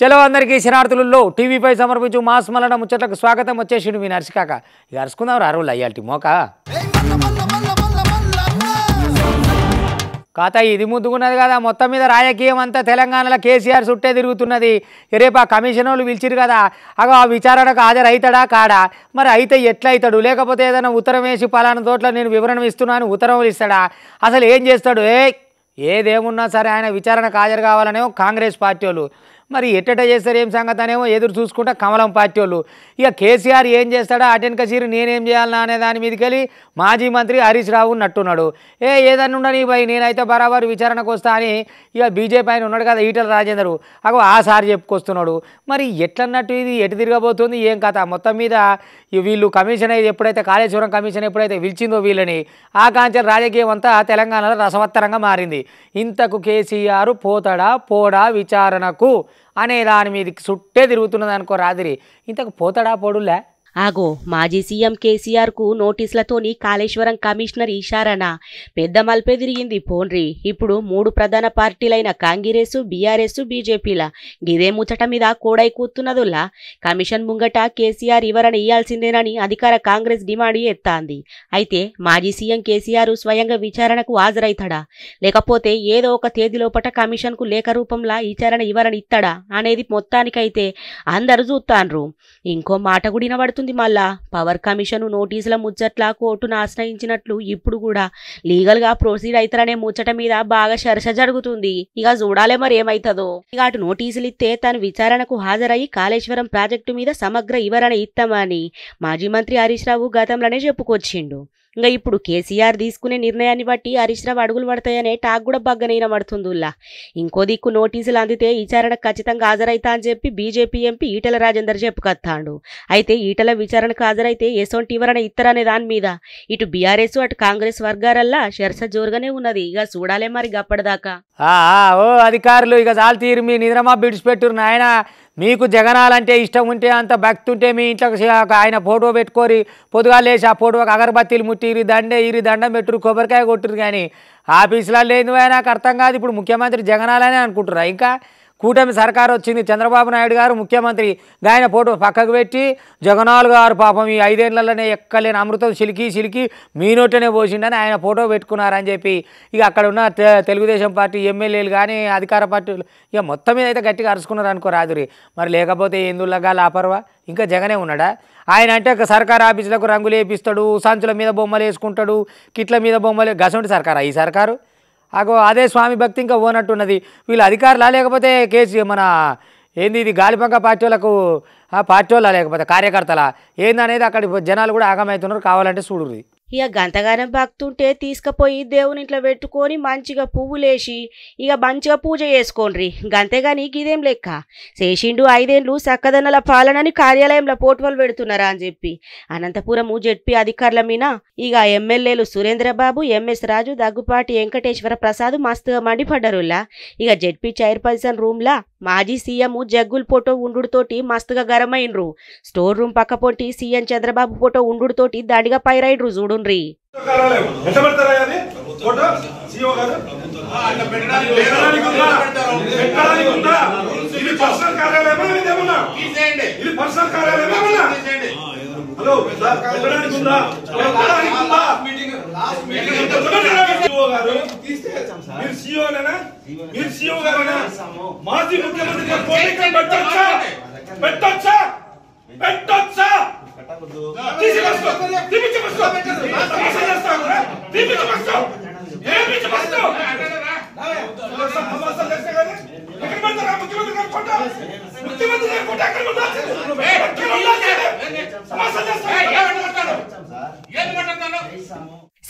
చలో అందరికీ శనార్థులలో టీవీపై సమర్పించు మాస్ మలన ముచ్చట్లకు స్వాగతం. వచ్చేసిండు మీ నర్సికాక. ఇక అరుచుకుందాం రారులు అయ్యాల్టి మోక కాత ఇది ముద్దుకున్నది కదా. మొత్తం మీద రాజకీయం అంతా తెలంగాణలో కేసీఆర్ చుట్టే తిరుగుతున్నది. రేపు ఆ కమిషన్ వాళ్ళు పిలిచిరు కదా, అగో ఆ విచారణకు హాజరైతాడా కాడా, మరి అయితే ఎట్లయితాడు, లేకపోతే ఏదైనా ఉత్తరం వేసి పలానా తోట్ల నేను వివరణ ఇస్తున్నాను ఉత్తరం ఇస్తాడా, అసలు ఏం చేస్తాడు? ఏదేమున్నా సరే ఆయన విచారణకు హాజరు కావాలనేమో కాంగ్రెస్ పార్టీ వాళ్ళు, మరి ఎట్టట చేస్తారు ఏం సంగతి అనేమో ఎదురు చూసుకుంటా కమలం పార్టీ వాళ్ళు. ఇక కేసీఆర్ ఏం చేస్తాడా అటెన్క సీరు నేనేం చేయాలన్నా అనే దాని మీదకి వెళ్ళి మాజీ మంత్రి హరీష్ రావు నట్టున్నాడు. ఏదన్నా ఉండని భయ్ నేనైతే బరాబరు విచారణకు వస్తా అని ఇక బీజేపీ ఆయన ఉన్నాడు కదా ఈటల రాజేందరు, అగో ఆ సారి చెప్పుకొస్తున్నాడు. మరి ఎట్లన్నట్టు ఇది ఎటు తిరగబోతుంది ఏం కథ? మొత్తం మీద వీళ్ళు కమిషన్ ఎప్పుడైతే కాళేశ్వరం కమిషన్ ఎప్పుడైతే పిలిచిందో వీళ్ళని, ఆ కాంచెల రాజకీయం అంతా తెలంగాణలో రసవత్తరంగా మారింది. ఇంతకు కేసీఆర్ పోతాడా పోడా విచారణకు అనే దాని మీదకి చుట్టే తిరుగుతున్నది అనుకో రాత్రి. ఇంతకు పోతాడా పోడులే? ఆగో మాజీ సీఎం కేసీఆర్ కు నోటీసులతోని కాళేశ్వరం కమిషనర్ ఇషారానా పెద్ద మల్పే తిరిగింది పోన్రి. ఇప్పుడు 3 ప్రధాన పార్టీలైన కాంగ్రెస్, బీఆర్ఎస్, బీజేపీల గిదే ముచ్చట మీద కోడై కూతున్నదుల్లా కమిషన్ ముంగట కేసీఆర్ వివరణ ఇయ్యాల్సిందేనని అధికార కాంగ్రెస్ డిమాండ్ ఎత్తాంది. అయితే మాజీ సీఎం కేసీఆర్ స్వయంగా విచారణకు హాజరైతాడా, లేకపోతే ఏదో ఒక తేదీలోపట కమిషన్ కు లేఖ రూపంలో విచారణ వివరణ ఇస్తాడా అనేది మొత్తానికైతే అందరు చూస్తాన్రు. ఇంకో మాట కూడా వినబడుతుంది. మళ్ళా పవర్ కమిషన్ నోటీసుల ముచ్చట్ల కోర్టును ఆశ్రయించినట్లు ఇప్పుడు కూడా లీగల్ గా ప్రొసీడ్ అవుతారనే ముచ్చట మీద బాగా చర్చ జరుగుతుంది. ఇక చూడాలే మరి ఏమైతుందో. ఇక అటు నోటీసులు ఇస్తే తను విచారణకు హాజరయ్యి కాళేశ్వరం ప్రాజెక్టు మీద సమగ్ర వివరణ ఇస్తామని మాజీ మంత్రి హరీష్ రావు గతంలోనే చెప్పుకొచ్చిండు. ఇంకా ఇప్పుడు కేసీఆర్ తీసుకునే నిర్ణయాన్ని బట్టి హరీష్ రావు అడుగులు పడతాయనే టాక్ కూడా బగ్గనైన పడుతుందిలా. ఇంకో దిక్కు నోటీసులు అందితే విచారణకు ఖచ్చితంగా హాజరైతా అని చెప్పి బీజేపీ ఎంపీ ఈటల రాజేందర్ చెప్పుకొస్తాడు. అయితే ఈటల విచారణకు హాజరైతే ఎసొంటి వివరణ ఇస్తారనే దాని మీద ఇటు బీఆర్ఎస్ అటు కాంగ్రెస్ వర్గాలల్లా చర్చ జోరుగానే ఉన్నది. ఇక చూడాలే మరి గప్పటిదాకా. ఓ అధికారులు ఇక చాలు తీరు మీ నిద్రమా బిడిచిపెట్టురు నాయన. మీకు జగనాలంటే ఇష్టం ఉంటే అంత భక్తి ఉంటే మీ ఇంట్లో ఆయన ఫోటో పెట్టుకోరి పొద్దుగాలు లేచి ఆ ఫోటోకి అగరబత్తీలు ముట్టిరి దండం పెట్టురు కొబ్బరికాయ కొట్టురు. కానీ ఆఫీసులో లేదు నాకు అర్థం కాదు. ఇప్పుడు ముఖ్యమంత్రి జగనాలనే అనుకుంటురా? ఇంకా కూటమి సర్కారు వచ్చింది, చంద్రబాబు నాయుడు గారు ముఖ్యమంత్రి, ఆయన ఫోటో పక్కకు పెట్టి జగనాల్ గారు పాపం ఈ 5 ఏళ్లలోనే ఎక్కలేని అమృతం సిలికి మీ నోటనే పోసిండని ఆయన ఫోటో పెట్టుకున్నారని చెప్పి ఇక అక్కడ ఉన్న తెలుగుదేశం పార్టీ ఎమ్మెల్యేలు కానీ అధికార పార్టీలు ఇక మొత్తం మీద అయితే గట్టిగా అరుచుకున్నారు అనుకో రాదురి. మరి లేకపోతే ఎందులాగా లాపర్వా ఇంకా జగనే ఉన్నాడా? ఆయన అంటే సర్కారు ఆఫీసులకు రంగులు వేపిస్తాడు, సంచుల మీద బొమ్మలు వేసుకుంటాడు, కిట్ల మీద బొమ్మలు. గసంటి సర్కారా ఈ సర్కారు? అగో అదే స్వామి భక్తి ఇంకా పోనట్టున్నది. వీళ్ళు అధికారులా లేకపోతే మన ఏంది ఇది గాలిపంక పార్టీ వాళ్ళకు పార్టీ వాళ్ళ లేకపోతే కార్యకర్తలా ఏందనేది అక్కడ జనాలు కూడా ఆగమవుతున్నారు. కావాలంటే చూడుర్రి. ఇక గంతగానం భక్తుంటే తీసుకుపోయి దేవుని ఇంట్లో పెట్టుకొని మంచిగా పువ్వులేసి ఇక మంచిగా పూజ చేసుకోండ్రి. గంతేగాని ఇదేం లెక్క చేసిండు 5 ఏళ్ళు చక్కదన్నల పాలనని కార్యాలయంలో పోటువలు పెడుతున్నారా అని చెప్పి అనంతపురము జెడ్పీ అధికారుల మీద ఇక ఎమ్మెల్యేలు సురేంద్రబాబు, ఎంఎస్ రాజు, దగ్గుపాటి వెంకటేశ్వర ప్రసాద్ మస్తుగా మండిపడ్డరులా. ఇక జెడ్పీ చైర్పర్సన్ రూమ్లా మాజీ సీఎం జగ్గుల్ ఫోటో ఉండుతోటి మస్తుగా గరమైండ్రు. స్టోర్ రూమ్ పక్క పొంటి సీఎం చంద్రబాబు ఫోటో ఉండుతోటి దాడిగా పైరైడ్రు. చూడుండ్రి. మాజీ ముఖ్యమంత్రి పెట్టొచ్చా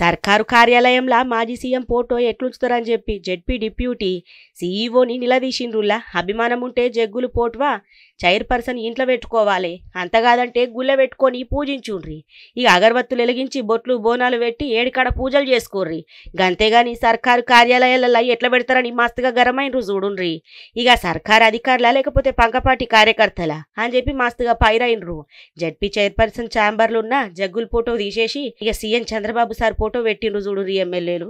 సర్కారు కార్యాలయంలో మాజీ సీఎం ఫోటో ఎట్లుంచుతారని చెప్పి జెడ్పీ డిప్యూటీ సీఈఓని నిలదీసిండ్రులా. అభిమానం ఉంటే జగ్గులు పోటువా చైర్పర్సన్ ఇంట్లో పెట్టుకోవాలి, అంతగాదంటే గుళ్ళ పెట్టుకొని పూజించుండ్రి. ఇక అగరబత్తులు వెలిగించి బొట్లు బోనాలు పెట్టి ఏడికాడ పూజలు చేసుకోర్రి. గంతేగాని సర్కారు కార్యాలయాలలో ఎట్లా పెడతారని మస్తుగా గరమైనరు చూడుండ్రి. ఇక సర్కారు అధికారుల లేకపోతే పంకపాటి కార్యకర్తల అని చెప్పి మస్తుగా పైరైనరు. జడ్పీ చైర్పర్సన్ ఛాంబర్లున్న జగ్గుల ఫోటో తీసేసి ఇక సీఎం చంద్రబాబు సార్ ఫోటో పెట్టిండ్రు చూడుర్రి ఎమ్మెల్యేలు.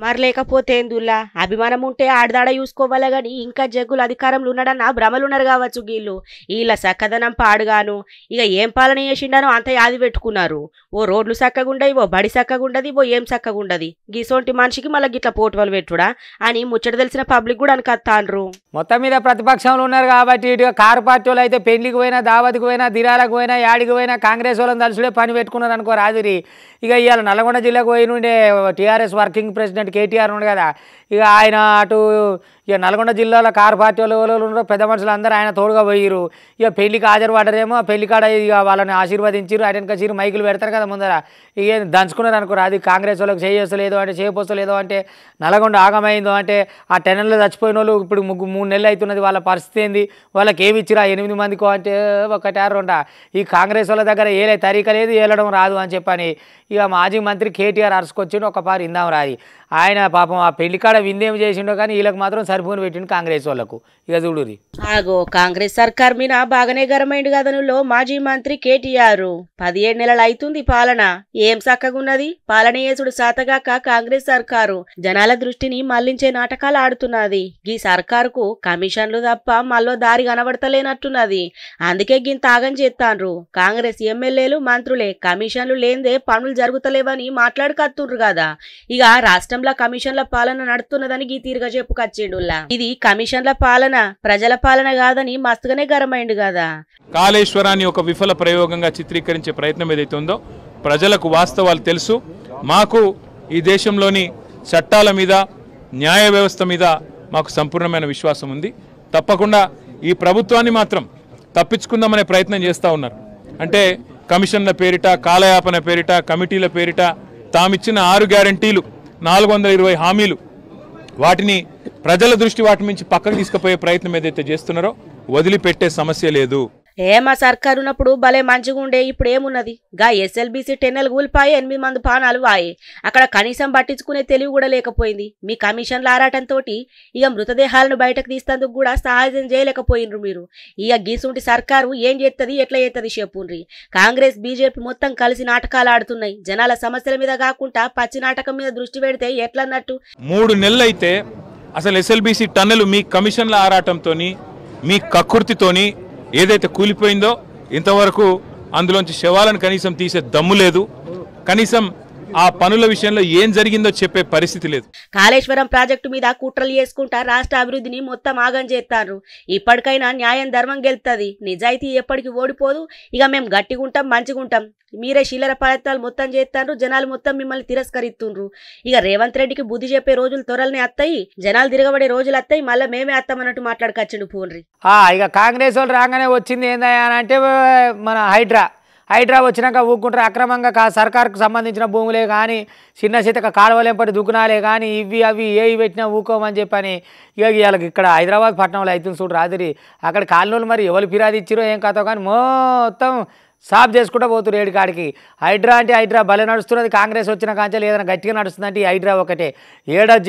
మరి లేకపోతే ఎందుల్లా అభిమానం ఉంటే ఆడదాడ చూసుకోవాలా గాని ఇంకా జగ్గులు అధికారంలో ఉన్నాడన్న భ్రమలున్నారు కావచ్చు. వీళ్ళ సక్కదనం పాడుగాను ఇక ఏం పాలన చేసిండానో అంత యాది పెట్టుకున్నారు. ఓ రోడ్లు చక్కగుండయి, ఓ బడి చక్కగుండది, ఓ ఏం చక్కగుండది. గీసోంటి మనిషికి మళ్ళీ గిట్ల పోటువలు పెట్టుడా అని ముచ్చట తెలిసిన పబ్లిక్ కూడా అనుకత్తాండ్రు. మొత్తం మీద ప్రతిపక్షంలో ఉన్నారు కాబట్టి ఇటు కారు పార్టీ వాళ్ళు అయితే పెళ్లికి పోయినా, దావతికి పోయినా, దిరాలకు పోయినా, యాడికి పోయినా కాంగ్రెస్ వాళ్ళని తలుసుడే పని పెట్టుకున్నారు అనుకో రాజురి. ఇక ఇవాళ నల్గొండ జిల్లాకు పోయి నుండే టీఆర్ఎస్ వర్కింగ్ ప్రెసిడెంట్ కేటీఆర్ ఉండే కదా, ఇక ఆయన అటు ఇక నల్గొండ జిల్లాలో కారు పార్టీ వాళ్ళు పెద్ద మనుషులు అందరూ ఆయన తోడుగా పోయిరు. ఇక పెళ్లికి హాజరు పడ్డరేమో, పెళ్లి కాడ ఇక వాళ్ళని ఆశీర్వదించారు, ఆయన కసిరు మైకులు పెడతారు కదా ముందర. ఇక దంచుకున్నారు అనుకోరు. అది కాంగ్రెస్ వాళ్ళకి చేయొస్తలేదు అంటే చేయపోస్తలేదు అంటే నల్గొండ ఆగమైందో అంటే ఆ 10 నెలలు చచ్చిపోయిన వాళ్ళు ఇప్పుడు 3 నెలలు అవుతున్నది. వాళ్ళ పరిస్థితి ఏంది, వాళ్ళకి ఏమి ఇచ్చిరా 8 మందికో అంటే ఒకటారు రెండా. ఈ కాంగ్రెస్ వాళ్ళ దగ్గర ఏలే తరీక లేదు, ఏలడం రాదు అని చెప్పని ఇక మాజీ మంత్రి కేటీఆర్ అరుసుకొచ్చిండు. ఒకపారి ఇందాం రాది ఆయన పాపం ఆ పెళ్లికాడ విందేం చేసిండో కానీ వీళ్ళకి మాత్రం సరిపోని పెట్టిండు కాంగ్రెస్ వాళ్ళకు. ఇక చూడురి ఆగో కాంగ్రెస్ సర్కార్ మీద బాగానే గరమైండు కదనులో మాజీ మంత్రి కేటీఆర్. 17 నెలలు అవుతుంది పాలన, ఏం చక్కగున్నది. పాలన చేసుడు సాతగాక కాంగ్రెస్ సర్కారు జనాల దృష్టిని మళ్లించే నాటకాలు ఆడుతున్నది. ఈ సర్కారుకు కమిషన్లు తప్ప మళ్ళీ దారి కనబడతలేనట్టున్నది. అందుకే గింత ఆగం చేస్తాండ్రు. కాంగ్రెస్ ఎమ్మెల్యేలు మంత్రులే కమిషన్లు లేందే పనులు జరుగుతలేవని మాట్లాడుకత్తుండ్రు కదా. ఇక రాష్ట్రంలో కమిషన్ల పాలన నడుతున్నదని గీ తీరుగా చెప్పుకొచ్చిండుల్లా. ఇది కమిషన్ల పాలన ప్రజల పాలన కాదని మస్తుగానే గరమైండు కదా. కాళేశ్వరాన్ని ఒక విఫల ప్రయోగంగా చిత్రీకరించే ప్రయత్నం ఏదైతే ఉందో ప్రజలకు వాస్తవాలు తెలుసు. మాకు ఈ దేశంలోని చట్టాల మీద, న్యాయ వ్యవస్థ మీద మాకు సంపూర్ణమైన విశ్వాసం ఉంది. తప్పకుండా ఈ ప్రభుత్వాన్ని మాత్రం తప్పించుకుందామనే ప్రయత్నం చేస్తూ ఉన్నారు. అంటే కమిషన్ల పేరిట, కాలయాపన పేరిట, కమిటీల పేరిట తామిచ్చిన 6 గ్యారంటీలు, 420 హామీలు, వాటిని ప్రజల దృష్టి వాటి నుంచి పక్కకు తీసుకుపోయే ప్రయత్నం ఏదైతే చేస్తున్నారో వదిలిపెట్టే సమస్య లేదు. మా సర్కారు ఉన్నప్పుడు భలే మంచిగుండే, ఇప్పుడు ఏమున్నది. గా SLBC 10 నెలలు కూలిపాయి, 8 మంది పానాలు వాయే. అక్కడ కనీసం పట్టించుకునే తెలివి కూడా లేకపోయింది. మీ కమిషన్ల ఆరాటంతో ఇక మృతదేహాలను బయటకు తీస్తందుకు కూడా సహాయం చేయలేకపోయినరు మీరు. ఇక గీసుంటి సర్కారు ఏం చేస్తుంది, ఎట్లా చేస్తుంది చెప్పుండ్రి. కాంగ్రెస్ బీజేపీ మొత్తం కలిసి నాటకాలు ఆడుతున్నాయి. జనాల సమస్యల మీద కాకుండా పచ్చి నాటకం మీద దృష్టి పెడితే ఎట్లన్నట్టు. 3 నెలలు అయితే అసలు SLBC టన్నెలు మీ కమిషన్ల ఆరాటంతో, మీ కక్కుర్తితోని ఏదైతే కూలిపోయిందో ఇంతవరకు అందులోంచి శవాలను కనీసం తీసే దమ్ము లేదు. కనీసం ఆ పనుల విషయంలో ఏం జరిగిందో చెప్పే పరిస్థితి లేదు. కాళేశ్వరం ప్రాజెక్టు మీద కుట్రలు చేసుకుంటా రాష్ట్ర అభివృద్ధిని మొత్తం ఆగం చేస్తారు. ఇప్పటికైనా న్యాయం ధర్మం గెలుతుంది. నిజాయితీ ఎప్పటికీ ఓడిపోదు. ఇక మేము గట్టిగుంటాం, మంచిగుంటాం. మీరే శీలర ప్రయత్నాలు మొత్తం చేస్తారు. జనాలు మొత్తం మిమ్మల్ని తిరస్కరిస్తుండ్రు. ఇక రేవంత్ రెడ్డికి బుద్ధి చెప్పే రోజులు త్వరలనే అత్తాయి, జనాలు తిరగబడే రోజులు అత్తాయి. మళ్ళీ మేమే అత్తామన్నట్టు మాట్లాడుకొచ్చిండు పోన్రి. ఇక కాంగ్రెస్ వాళ్ళు రాగానే వచ్చింది ఏందంటే మన హైడ్రా వచ్చినాక ఊక్కుంటారు. అక్రమంగా సర్కారుకు సంబంధించిన భూములే కానీ, చిన్న చితక కాలువలేంపటి దుకునాలే కానీ, అవి ఏవి పెట్టినా ఊకోమని చెప్పని ఇక వీళ్ళకి ఇక్కడ హైదరాబాద్ పట్టణంలో అవుతుంది చూడు రాత్రి. అక్కడ కాలనీలు మరి ఎవరు ఫిర్యాదు ఇచ్చిరో ఏం కథో కానీ మొత్తం సాఫ్ చేసుకుంటూ పోతున్నారు ఏడికాడికి. హైడ్రా అంటే హైడ్రా భలే నడుస్తున్నది. కాంగ్రెస్ వచ్చిన కాంచెలు ఏదైనా గట్టిగా నడుస్తుందంటే ఈ హైడ్రా ఒకటే.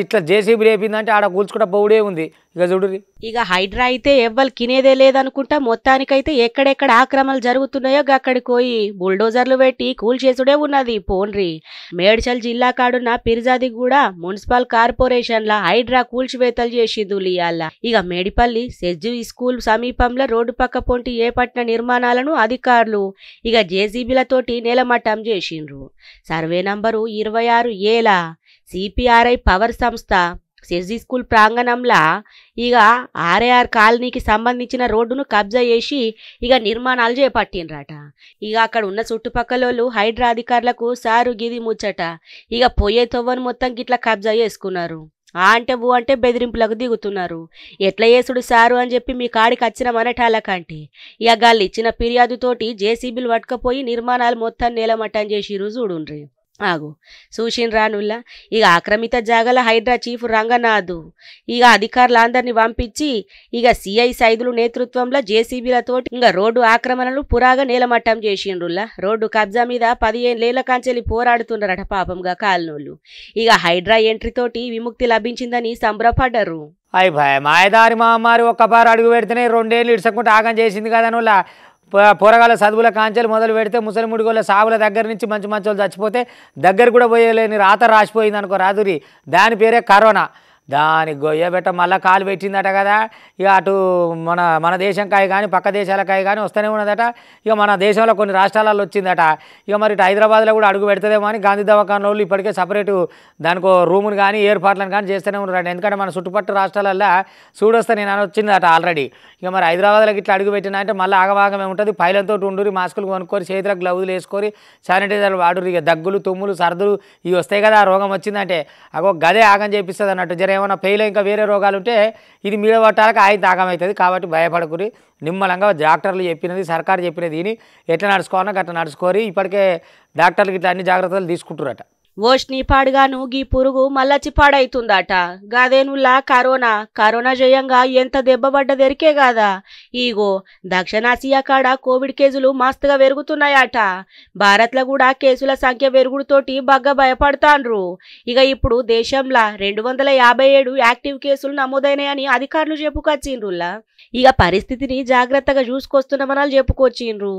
ఇట్లా జేసీబీ లేపిందంటే ఆడ కూల్చుకుంటూ పోవుడే ఉంది. ఇక చూడుర్రి ఇక హైడ్రా అయితే ఎవ్వరు కినేదే లేదనుకుంటా. మొత్తానికైతే ఎక్కడెక్కడ ఆక్రమణలు జరుగుతున్నాయో అక్కడికి పోయి బుల్డోజర్లు పెట్టి కూల్చేసుడే ఉన్నది పోన్రి. మేడ్చల్ జిల్లా కాడున్న పిర్జాది కూడా మున్సిపల్ కార్పొరేషన్ల హైడ్రా కూల్చివేతలు చేసింది ఇయాల. ఇక మేడిపల్లి సెజ్జు స్కూల్ సమీపంలో రోడ్డు పక్క పొంటి ఏపట్టిన నిర్మాణాలను అధికారులు ఇక జేసీబీలతోటి నేలమట్టం చేసిండ్రు. సర్వే నంబరు 26 ఏల CPRI పవర్ సంస్థ సెస్జీ స్కూల్ ప్రాంగణంలా ఇక ఆర్ఏఆర్ కాలనీకి సంబంధించిన రోడ్డును కబ్జా చేసి ఇక నిర్మాణాలు చేపట్టినరట. ఇక అక్కడ ఉన్న చుట్టుపక్కల హైడ్రా అధికారులకు సారు గిది ముచ్చట ఇక పోయే తవ్వను మొత్తం గిట్లా కబ్జా చేసుకున్నారు. అంటే బూ అంటే బెదిరింపులకు దిగుతున్నారు. ఎట్లా చేసుడు సారు అని చెప్పి మీ కాడికి వచ్చిన మనటాలకంటే ఇక గాళ్ళు ఇచ్చిన ఫిర్యాదుతోటి జేసీబీలు పట్టుకపోయి నిర్మాణాలు మొత్తం నేలమట్టం చేసిరు. చూడుండ్రి ఆగు చూసిన రానుల్లా ఇక ఆక్రమిత జాగల హైడ్రా చీఫ్ రంగనాథ్ ఇక అధికారులందరినీ పంపించి ఇక సిఐ సైదులు నేతృత్వంలో జేసీబీలతోటి ఇంకా రోడ్డు ఆక్రమణలు పురాగా నేలమట్టం చేసిండ్రుల్లా. రోడ్డు కబ్జా మీద 15 ఏళ్ల కాంచెలి పోరాడుతున్నారట పాపంగా కాలనోళ్ళు. ఇక హైడ్రా ఎంట్రీ తోటి విముక్తి లభించిందని సంబరపడ్డారు. అయ్యి భయ మాయదారి మహమ్మారి ఒక్కపారు అడుగు పెడితేనే 2 ఏళ్ళు ఇడ్సకుంటే ఆగం చేసింది కదా నువ్వు. పోరగాల చదువుల కాంచెలు మొదలు పెడితే ముసలిముడిగోళ్ళ సాగుల దగ్గర నుంచి మంచి మంచి వాళ్ళు చచ్చిపోతే దగ్గర కూడా పోయలేని రాత రాసిపోయింది అనుకో రాదురి. దాని పేరే కరోనా. దానికి గొయ్యబెట్ట మళ్ళీ కాలు పెట్టిందట కదా. ఇక అటు మన దేశంకాయ కానీ పక్క దేశాలకాయ కానీ వస్తూనే ఉన్నదట. ఇక మన దేశంలో కొన్ని రాష్ట్రాలలో వచ్చిందట. ఇక మరి ఇటు హైదరాబాద్లో కూడా అడుగు పెడుతుందేమో అని గాంధీ దవాఖాన వాళ్ళు ఇప్పటికే సపరేటు దానికో రూమును కానీ ఏర్పాట్లను కానీ చేస్తూనే ఉన్నారట. ఎందుకంటే మన చుట్టుపక్కల రాష్ట్రాలల్లో చూడొస్తే నేను అని వచ్చిందట ఆల్రెడీ. ఇక మరి హైదరాబాద్లోకి ఇట్లా అడుగు పెట్టినా అంటే మళ్ళీ ఆగవాగమే ఉంటుంది. పైలంతో ఉండురి, మాస్కులు కొనుక్కొని, చేతులకు గ్లౌజులు వేసుకొని, శానిటైజర్లు వాడురు. ఇక దగ్గులు తుమ్ములు సర్దులు ఇవి వస్తాయి కదా. ఆ రోగం వచ్చిందంటే అగో గదే ఆగం చేపిస్తుంది అన్నట్టు. జర ఏమైనా పెయిలో ఇంకా వేరే రోగాలు ఉంటే ఇది మీద పట్టాలకు ఆయన ఆగమవుతుంది. కాబట్టి భయపడకురి. నిమ్మలంగా డాక్టర్లు చెప్పినది సర్కారు చెప్పినది దీని ఎట్లా నడుచుకోవాలన్నా గట్లా నడుచుకోరి. ఇప్పటికే డాక్టర్లు ఇట్లా అన్ని జాగ్రత్తలు తీసుకుంటారట. ఓష్ని పాడుగాను గీ పురుగు మల్లచ్చి పాడైతుందట. గాదేనుల్లా కరోనా జయంగా ఎంత దెబ్బపడ్డదెరికే కాదా. ఈగో దక్షిణాసియా కాడ కోవిడ్ కేసులు మస్తుగా పెరుగుతున్నాయట. భారత్లో కూడా కేసుల సంఖ్య పెరుగుడుతోటి బాగా భయపడతాండ్రు. ఇక ఇప్పుడు దేశంలో 257 యాక్టివ్ కేసులు నమోదైనాయని అధికారులు చెప్పుకొచ్చిండ్రులా. ఇక పరిస్థితిని జాగ్రత్తగా చూసుకొస్తున్నామని చెప్పుకొచ్చిండ్రు.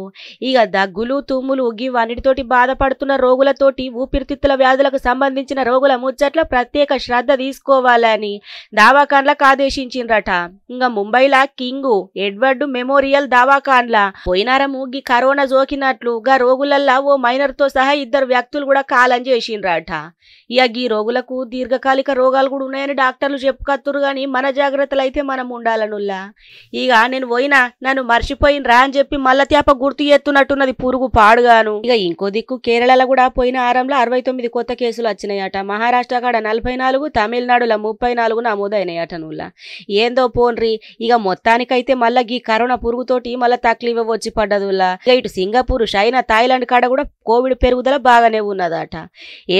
ఇక దగ్గులు తుమ్ములు ఇవన్నిటితోటి బాధపడుతున్న రోగులతోటి ఊపిరితిత్తుల వ్యాధులకు సంబంధించిన రోగుల ముచ్చట్ల ప్రత్యేక శ్రద్ధ తీసుకోవాలని దవాఖాన్లకు ఆదేశించిండ్రట. ఇంకా ముంబైలా కింగ్ ఎడ్వర్డ్ మెమోరియల్ దవాఖాన్లా పోయినారము గీ కరోనా సోకినట్లు గా రోగులల్లా ఓ మైనర్ తో సహా 2 వ్యక్తులు కూడా కాలం చేసిండ్రట. ఇక గీ రోగులకు దీర్ఘకాలిక రోగాలు కూడా ఉన్నాయని డాక్టర్లు చెప్పుకత్తురు. గాని మన జాగ్రత్తలు అయితే మనం ఉండాలనుల్లా. ఇక నేను పోయినా నన్ను మర్చిపోయినరా అని చెప్పి మళ్ళా తేప గుర్తు చేస్తున్నట్టున్నది పురుగు పాడుగాను. ఇక ఇంకో దిక్కు కేరళలో కూడా పోయిన వారంలో 69 కొత్త కేసులు వచ్చినాయట. మహారాష్ట్ర కాడ 44, తమిళనాడులో 34 నమోదైనాయట. నువ్వులా ఏందో పోన్రి. ఇక మొత్తానికైతే మళ్ళా ఈ కరోనా పురుగుతోటి మళ్ళీ తక్లీఫ్ వచ్చి పడ్డదుల్లా. ఇక ఇటు సింగపూర్, చైనా, థాయిలాండ్ కాడ కూడా కోవిడ్ పెరుగుదల బాగానే ఉన్నదట.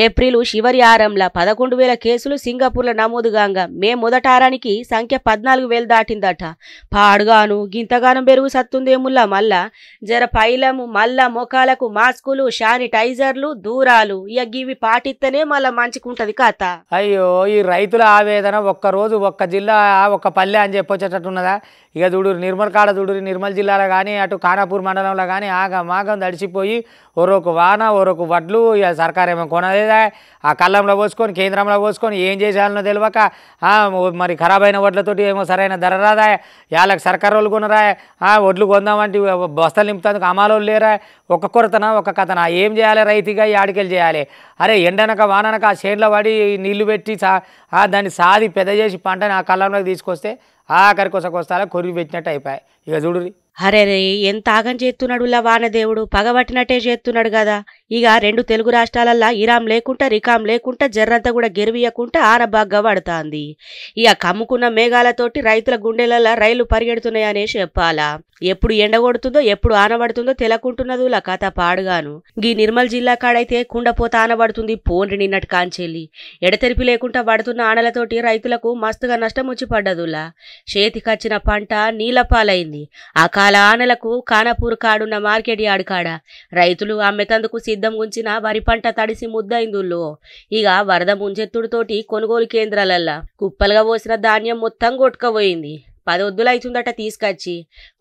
ఏప్రిల్ చివరి వారంలో 11,000 కేసులు సింగపూర్లో నమోదుగాంగా మే మొదటి వారానికి సంఖ్య 14,000 దాటిందట. పాడుగాను గింతగానం పెరుగు సత్తుందేముల్లా. మళ్ళా జర పైలము మళ్ళా మొఖాలకు మాస్కులు, శానిటైజర్లు, దూరాలు ఇక ఇవి పాటిస్తేనే మళ్ళా మంచిగుంటది కథ. అయ్యో ఈ రైతుల ఆవేదన ఒక్కరోజు ఒక్క జిల్లా ఒక్క పల్లె అని చెప్పొచ్చేటట్టున్నదా. ఇక చూడురు నిర్మల్ కాడ చూడురు, నిర్మల్ జిల్లాలో కానీ అటు ఖానాపూర్ మండలంలో కానీ మాగం తడిచిపోయి ఓరొక వాన ఓరొక వడ్లు ఇక సర్కారు ఏమో కొనలేదా. ఆ కళ్ళంలో పోసుకొని కేంద్రంలో పోసుకొని ఏం చేసేయాలనో తెలియక మరి ఖరాబ్ అయిన వడ్లతోటి ఏమో సరైన ధర రాదా. వాళ్ళకి సర్కారు వాళ్ళు కొనరా. వడ్లు కొందామంటే బస్తాలు నింపుతానికి అమాలోళ్ళు లేరా. ఒక కొరతనా ఒక కథనా. ఏం చేయాలి రైతుగా ఈ ఆడికెళ్ళి చేయాలి. అరే ఎండనక వాననక ఆ చేనులో పడి నీళ్లు పెట్టి దాన్ని సాది పెద్ద చేసి పంటని ఆ కళ్ళంలోకి తీసుకొస్తే ఆఖరి కొసకొస్తారా కొరిగి పెట్టినట్టు అయిపోయాయి. ఇక చూడురి. అరే రే ఎంత ఆగం చేస్తున్నాడు వానదేవుడు. పగబట్టినట్టే చేస్తున్నాడు కదా. ఇక 2 తెలుగు రాష్ట్రాలల్లో ఇరాం లేకుండా రికాం లేకుండా జర్రంతా కూడా గెరివియకుండా ఆనబాగ్గా పడుతుంది. ఇక కమ్ముకున్న మేఘాలతోటి రైతుల గుండెలలో రైలు పరిగెడుతున్నాయనే చెప్పాలా. ఎప్పుడు ఎండ కొడుతుందో ఎప్పుడు ఆనబడుతుందో తెలకుంటున్నదులా కథ పాడుగాను. ఈ నిర్మల్ జిల్లా కాడైతే కుండపోత ఆనబడుతుంది. పోండ్రి నిన్నటి కాంచెల్లి ఎడతెరిపి లేకుండా పడుతున్న ఆనలతోటి రైతులకు మస్తుగా నష్టం వచ్చి పడ్డదులా. చేతికచ్చిన పంట నీలపాలైంది. అకాల ఆనలకు ఖానాపూర్ కాడున్న మార్కెట్ యార్డ్ కాడ రైతులు అమ్మేతందుకు సిద్ధం గుంచిన వరి పంట తడిసి ముద్దైందుల్లో. ఇక వరద ముంచెత్తుడితోటి కొనుగోలు కేంద్రాలల్లా కుప్పలుగా పోసిన ధాన్యం మొత్తం కొట్టుకపోయింది. 10 వద్దులు అవుతుందట తీసుకొచ్చి.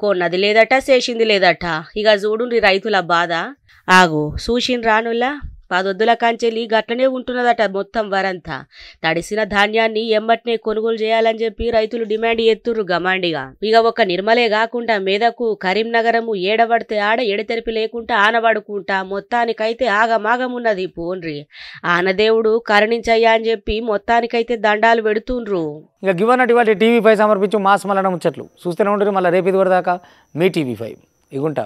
కొన్నది లేదట, చేసింది లేదట. ఇక చూడుండ్రి రైతుల బాధ. ఆగు చూసిన రానుల్లా పదొద్దుల కంచెలి గట్లనే ఉంటున్నదట మొత్తం వరంతా. తడిసిన ధాన్యాన్ని ఎమ్మటనే కొనుగోలు చేయాలని చెప్పి రైతులు డిమాండ్ ఎత్తుర్రు గమాండిగా. ఇక ఒక నిర్మలే కాకుండా మెదకు కరీంనగరము ఏడబడితే ఆడ ఎడతెరిపి లేకుండా ఆనబడుకుంటా మొత్తానికైతే ఆగమాగమున్నది పోన్రి. ఆనదేవుడు కరుణించయ్యా అని చెప్పి మొత్తానికైతే దండాలు పెడుతుండ్రు. ఇక గివన్నట్టు ఇవాళ టీవీ5 సమర్పించు మాస్ మల్లన ముచ్చట్లు చూస్తూనే ఉంటారు. మళ్ళీ రేపు ఇది వరదాకా మీ టీవీ5 ఇగుంటా.